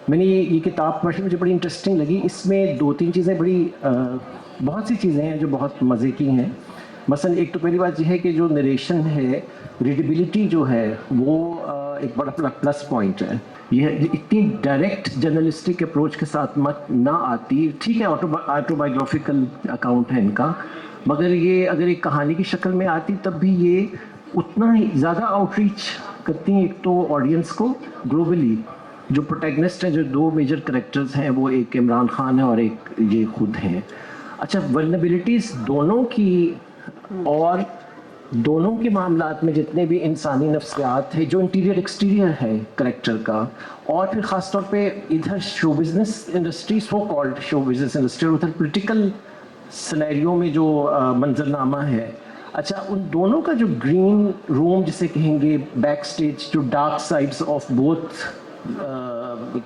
میں نے یہ کتاب پڑھی, مجھے بڑی انٹرسٹنگ لگی. اس میں 2-3 چیزیں بڑی بہت سی چیزیں ہیں جو بہت مزے کی ہیں. مثلا ایک تو پہلی بات یہ ہے کہ جو نریشن ہے, ریڈیبلٹی جو ہے وہ ایک بڑا پلس پوائنٹ ہے. یہ اتنی ڈائریکٹ جرنلسٹک اپروچ کے ساتھ مت نہ آتی. ٹھیک ہے آٹو بایوگرافیکل اکاؤنٹ ہے ان کا, مگر یہ اگر ایک کہانی کی شکل میں آتی تب بھی یہ اتنا ہی زیادہ آؤٹ ریچ کرتی ہیں. ایک تو آڈینس کو گلوبلی, جو پروٹیگنسٹ ہیں, جو 2 میجر کریکٹرز ہیں, وہ ایک عمران خان ہے اور ایک یہ خود ہیں. اچھا, ورنیبلٹیز دونوں کی اور دونوں کے معاملات میں جتنے بھی انسانی نفسیات ہیں, جو انٹیریئر ایکسٹیریئر ہے کریکٹر کا, اور پھر خاص طور پہ ادھر show business industry, so called show business industry, اور ادھر پولیٹیکل سینیریو میں جو منظرنامہ ہے. اچھا, ان دونوں کا جو گرین روم جسے کہیں گے, بیک سٹیج, جو ڈارک سائڈس آف بوتھ,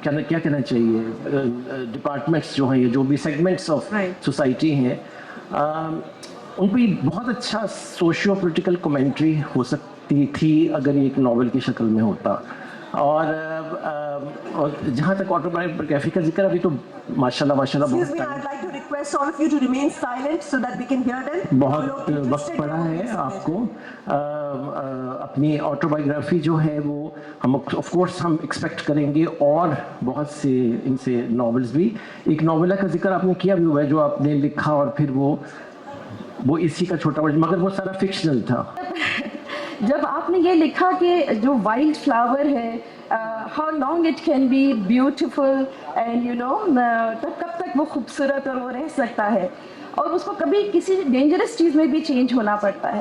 کیا کہنا چاہیے, ڈپارٹمنٹس جو ہیں, یہ جو بھی سیگمنٹس آف سوسائٹی ہیں, ان پہ بہت اچھا سوشیو پولیٹیکل کمنٹری ہو سکتی تھی اگر یہ ایک ناول کی شکل میں ہوتا. اور جہاں تک آٹو بایوگرافی کا ذکر, ابھی تو ماشاء اللہ بہت وقت پڑا ہے آپ کو. اپنی آٹو بایوگرافی جو ہے وہ ہم آف کورس ہم ایکسپیکٹ کریں گے, اور بہت سے ان سے ناولز بھی. ایک ناولہ کا ذکر آپ نے کیا بھی ہوا ہے جو آپ نے لکھا, اور پھر وہ اسی کا چھوٹا ورژن, مگر وہ سارا فکشنل تھا. جب آپ نے یہ لکھا کہ جو وائلڈ فلاور ہے, how long it can be beautiful and کب تک وہ خوبصورت اور وہ رہ سکتا ہے, اور اس کو کبھی کسی ڈینجرس چیز میں بھی چینج ہونا پڑتا ہے.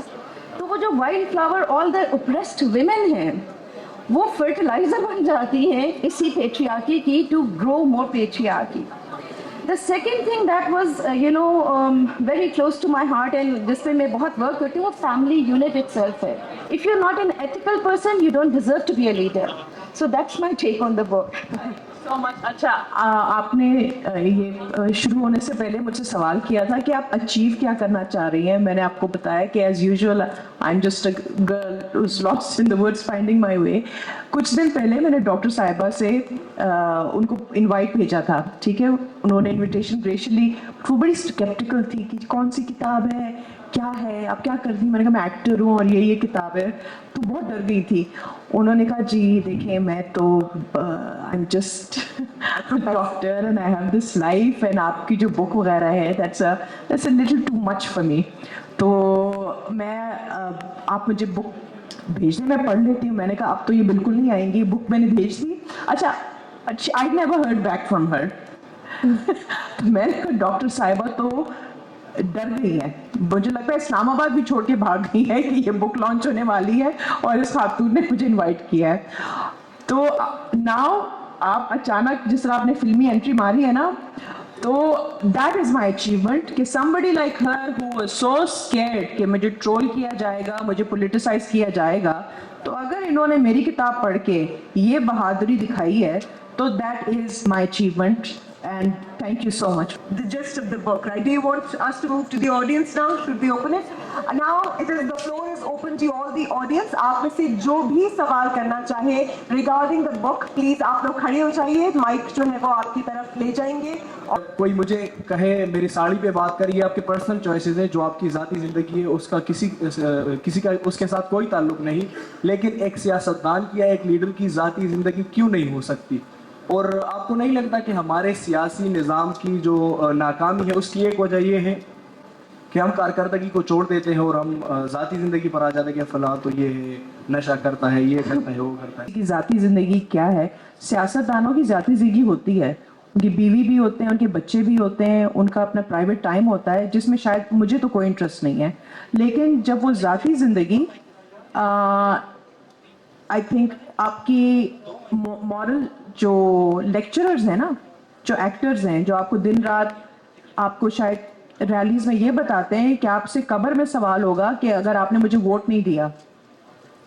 تو وہ جو wild flower, all the oppressed women ہیں, وہ فرٹیلائزر بن جاتی ہیں اسی پیٹریارکی کی, to grow more patriarchy. The second thing that was very close to my heart and جس پہ میں بہت ورک کرتی ہوں, وہ family unit itself ہے. If you're not an ethical person, you don't deserve to be a leader. So that's my take on the book. So much. اچھا, آپ نے یہ شروع ہونے سے پہلے مجھ سے سوال کیا تھا کہ آپ اچیو کیا کرنا چاہ رہی ہیں. میں نے آپ کو بتایا کہ as usual I am just a girl who's lost in the woods finding my way. کچھ دن پہلے میں نے ڈاکٹر صاحبہ سے ان کو انوائٹ بھیجا تھا, ٹھیک ہے. انہوں نے انویٹیشن گریشلی, وہ بڑی اسکیپٹیکل تھی کہ کون سی کتاب ہے, کیا ہے, آپ کیا کرتی ہیں. میں نے کہا میں ایکٹر ہوں اور یہ کتاب ہے, تو بہت ڈر گئی تھی. انہوں نے کہا جی دیکھیں, میں تو I am just doctor and I have this life, and آپ کی جو بک وغیرہ ہے that's a little too much for me. تو میں آپ مجھے بک بھیجنے میں پڑھ لیتی ہوں. میں نے کہا اب تو یہ بالکل نہیں آئیں گی. بک میں نے بھیج دی. اچھا, I never heard back from her. میں نے کہا ڈاکٹر صاحبہ تو ڈر گئی ہیں, مجھے لگتا ہے اسلام آباد بھی چھوڑ کے بھاگ گئی ہے کہ یہ بک لانچ ہونے والی ہے اور اس خاتون نے مجھے انوائٹ کیا ہے. تو ناؤ آپ اچانک جس طرح آپ نے فلمی انٹری ماری ہے نا, تو دیٹ از مائی اچیومنٹ کہ somebody like her who was so scared کہ مجھے ٹرول کیا جائے گا, مجھے پولیٹیسائز کیا جائے گا, تو اگر انہوں نے میری کتاب پڑھ کے یہ بہادری دکھائی ہے تو that is my achievement. And thank you so much. The gist of the book, right? Do you want us to move to the audience now? Should we open it? Now the floor is open to all the audience. آپ میں سے جو بھی سوال کرنا چاہے regarding the book, please آپ لوگ کھڑے ہو جائیے. مائک جو ہے وہ آپ کی طرف لے جائیں گے. کوئی مجھے کہے میری ساڑی پہ بات کریے, آپ کے پرسنل چوائسیز ہیں, جو آپ کی ذاتی زندگی ہے اس کا کسی کا اس کے ساتھ کوئی تعلق نہیں, لیکن ایک سیاستدان کی یا ایک لیڈر کی ذاتی زندگی کیوں نہیں ہو سکتی؟ اور آپ کو نہیں لگتا کہ ہمارے سیاسی نظام کی جو ناکامی ہے اس کی ایک وجہ یہ ہے کہ ہم کارکردگی کو چھوڑ دیتے ہیں اور ہم ذاتی زندگی پر آ جاتے ہیں کہ فلاں تو یہ ہے, نشہ کرتا ہے, یہ کرتا ہے, وہ کرتا ہے. کی ذاتی زندگی کیا ہے؟ سیاستدانوں کی ذاتی زندگی ہوتی ہے, ان کی بیوی بھی ہوتے ہیں, ان کے بچے بھی ہوتے ہیں, ان کا اپنا پرائیویٹ ٹائم ہوتا ہے جس میں شاید مجھے تو کوئی انٹرسٹ نہیں ہے. لیکن جب وہ ذاتی زندگی آئی تھنک آپ کی مورل جو لیکچررز ہیں نا, جو ایکٹرز ہیں, جو آپ کو دن رات آپ کو شاید ریلیز میں یہ بتاتے ہیں کہ آپ سے قبر میں سوال ہوگا کہ اگر آپ نے مجھے ووٹ نہیں دیا,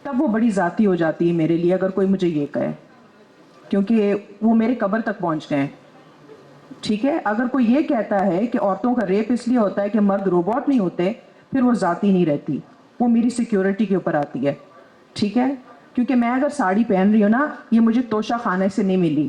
تب وہ بڑی ذاتی ہو جاتی ہے میرے لیے اگر کوئی مجھے یہ کہے, کیونکہ وہ میرے قبر تک پہنچ گئے ہیں. ٹھیک ہے, اگر کوئی یہ کہتا ہے کہ عورتوں کا ریپ اس لیے ہوتا ہے کہ مرد روبوٹ نہیں ہوتے, پھر وہ ذاتی نہیں رہتی, وہ میری سیکیورٹی کے اوپر آتی ہے. ٹھیک ہے, کیونکہ میں اگر ساڑی پہن رہی ہوں نا, یہ مجھے توشہ خانے سے نہیں ملی,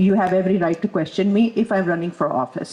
you have every right to question me if I'm running for office.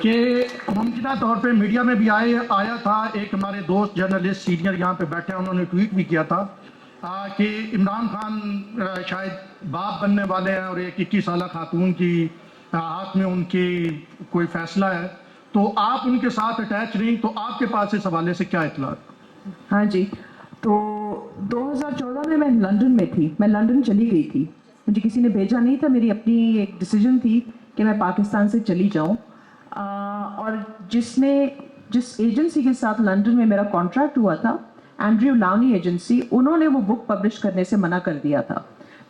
کہ ممکنہ طور پہ میڈیا میں بھی آیا تھا، ایک ہمارے دوست جرنلسٹ سینئر یہاں پہ بیٹھے ہیں، انہوں نے ٹویٹ بھی کیا تھا کہ عمران خان شاید باپ بننے والے ہیں اور ایک 21 سالہ خاتون کی ہاتھ میں ان کی کوئی فیصلہ ہے، تو آپ ان کے ساتھ اٹیچ رہیں، تو آپ کے پاس اس حوالے سے کیا اطلاع؟ ہاں جی، تو 2014 میں لندن میں تھی، میں لندن چلی گئی تھی، مجھے کسی نے بھیجا نہیں تھا، میری اپنی ایک ڈیسیجن تھی کہ میں پاکستان سے چلی جاؤں، اور جس ایجنسی کے ساتھ لندن میں میرا کانٹریکٹ ہوا تھا، اینڈریو لاؤنی ایجنسی، انہوں نے وہ بک پبلش کرنے سے منع کر دیا تھا۔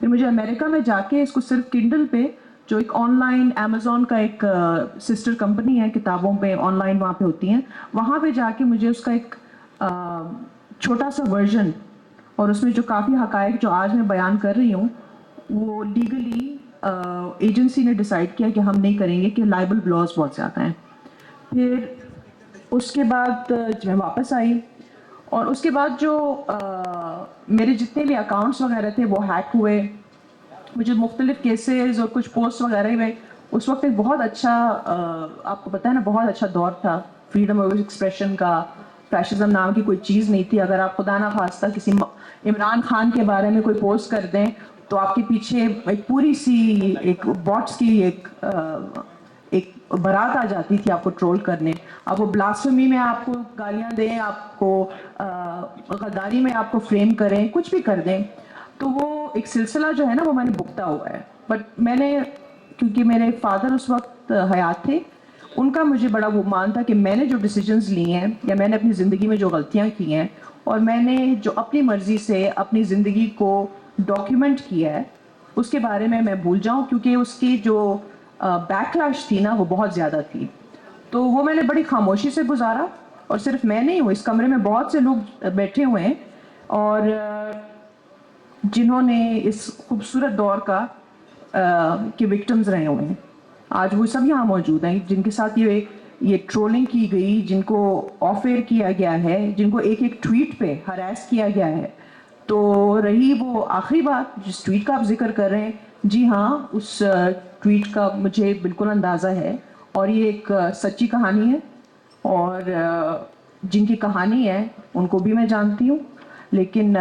پھر مجھے امریکہ میں جا کے اس کو صرف کنڈل پہ، جو ایک آن لائن امیزون کا ایک سسٹر کمپنی ہے، کتابوں پہ آن لائن وہاں پہ ہوتی ہیں، وہاں پہ جا کے مجھے اس کا ایک چھوٹا سا ورژن، اور اس میں جو کافی حقائق جو آج میں بیان کر رہی ہوں، وہ لیگلی ایجنسی نے ڈیسائیڈ کیا کہ ہم نہیں کریں گے، کہ لائبل لاز بہت زیادہ ہیں۔ پھر اس کے بعد میں واپس آئی، اور اس کے بعد جو میرے جتنے بھی اکاؤنٹس وغیرہ تھے وہ ہیک ہوئے، مجھے مختلف کیسز اور کچھ پوسٹ وغیرہ ہوئے۔ اس وقت ایک بہت اچھا، آپ کو پتہ ہے نا، بہت اچھا دور تھا فریڈم آف ایکسپریشن کا، فیشزم نام کی کوئی چیز نہیں تھی۔ اگر آپ خدا نہ خواستہ کسی عمران خان کے بارے میں کوئی پوسٹ کر دیں تو آپ کے پیچھے ایک پوری سی ایک باٹس کی ایک بارات آ جاتی تھی آپ کو ٹرول کرنے۔ اب وہ بلاسفیمی میں آپ کو گالیاں دیں، آپ کو غداری میں آپ کو فریم کریں، کچھ بھی کر دیں، تو وہ ایک سلسلہ جو ہے نا، وہ میں نے بھگتا ہوا ہے۔ بٹ میں نے، کیونکہ میرے فادر اس وقت حیات تھے، ان کا مجھے بڑا وہ مان تھا کہ میں نے جو ڈیسیجنز لی ہیں، یا میں نے اپنی زندگی میں جو غلطیاں کی ہیں، اور میں نے جو اپنی مرضی سے اپنی زندگی کو ڈاکیومنٹ کیا ہے، اس کے بارے میں بھول جاؤں، کیونکہ اس کی جو بیک لیش تھی نا، وہ بہت زیادہ تھی۔ تو وہ میں نے بڑی خاموشی سے گزارا، اور صرف میں نہیں ہوں، اس کمرے میں بہت سے لوگ بیٹھے ہوئے ہیں، اور جنہوں نے اس خوبصورت دور کا کے وکٹمز رہے ہوئے ہیں، آج وہ سب یہاں موجود ہیں، جن کے ساتھ یہ ٹرولنگ کی گئی، جن کو آف ایئر کیا گیا ہے، جن کو ایک ٹویٹ پہ ہراس کیا گیا ہے۔ تو رہی وہ آخری بات جس ٹویٹ کا آپ ذکر کر رہے ہیں، جی ہاں، اس ٹویٹ کا مجھے بالکل اندازہ ہے، اور یہ ایک سچی کہانی ہے، اور جن کی کہانی ہے ان کو بھی میں جانتی ہوں، لیکن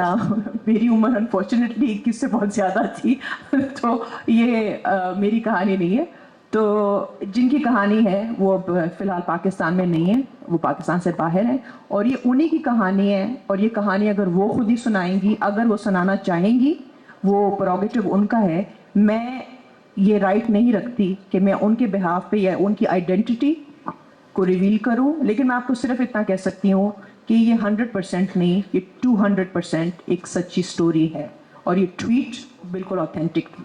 میری عمر انفارچونیٹلی 21 سے بہت زیادہ تھی، تو یہ میری کہانی نہیں ہے۔ تو جن کی کہانی ہے وہ اب فی الحال پاکستان میں نہیں ہے، وہ پاکستان سے باہر ہیں، اور یہ انہی کی کہانی ہے، اور یہ کہانی اگر وہ خود ہی سنائیں گی، اگر وہ سنانا چاہیں گی، وہ پروگیٹو ان کا ہے۔ میں یہ رائٹ نہیں رکھتی کہ میں ان کے بہاف پہ یا ان کی آئیڈینٹی کو ریویل کروں، لیکن میں آپ کو صرف اتنا کہہ سکتی ہوں کہ یہ 100% نہیں، یہ 200% ایک سچی سٹوری ہے، اور یہ ٹویٹ بالکل آتھینٹک تھی۔